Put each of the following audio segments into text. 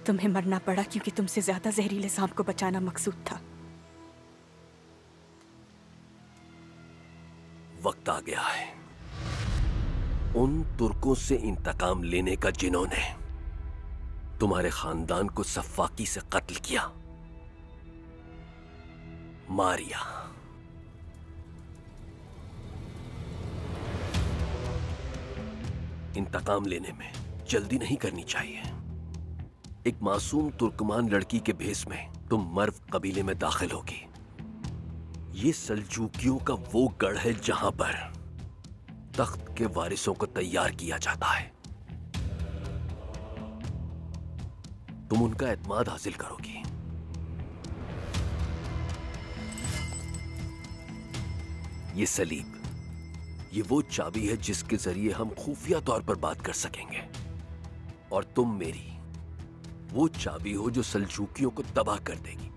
तुम्हें मरना पड़ा क्योंकि तुमसे ज्यादा जहरीले सांप को बचाना मकसूद था। वक्त आ गया है उन तुर्कों से इंतकाम लेने का जिन्होंने तुम्हारे खानदान को सफाकी से कत्ल किया। मारिया, इंतकाम लेने में जल्दी नहीं करनी चाहिए। एक मासूम तुर्कमान लड़की के भेष में तुम मर्व कबीले में दाखिल होगी। ये सल्जूकियों का वो गढ़ है जहां पर तख्त के वारिसों को तैयार किया जाता है। तुम उनका एतमाद हासिल करोगी। ये सलीब, ये वो चाबी है जिसके जरिए हम खुफिया तौर पर बात कर सकेंगे, और तुम मेरी वो चाबी हो जो सल्जूकियों को तबाह कर देगी।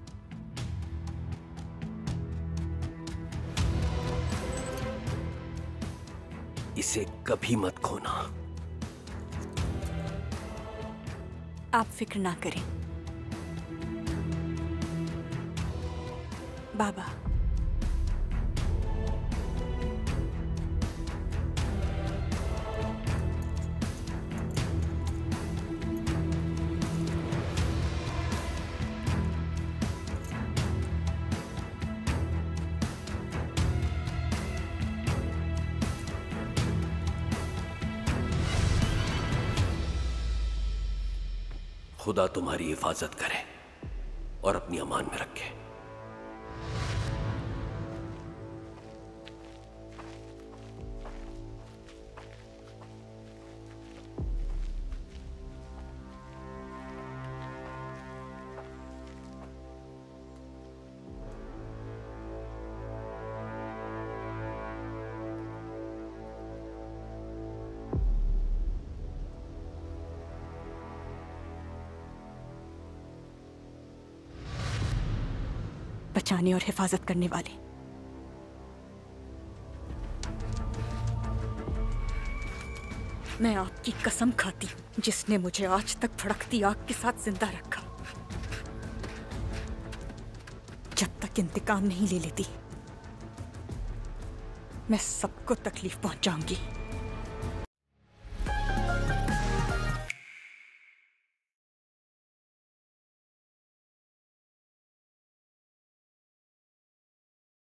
इसे कभी मत खोना। आप फिक्र ना करें बाबा। खुदा तुम्हारी हिफाजत करे और अपनी अमान में रखे। बचाने और हिफाजत करने वाले, मैं आपकी कसम खाती हूं जिसने मुझे आज तक भड़कती आग के साथ जिंदा रखा, जब तक इंतकाम नहीं ले लेती मैं सबको तकलीफ पहुंचाऊंगी।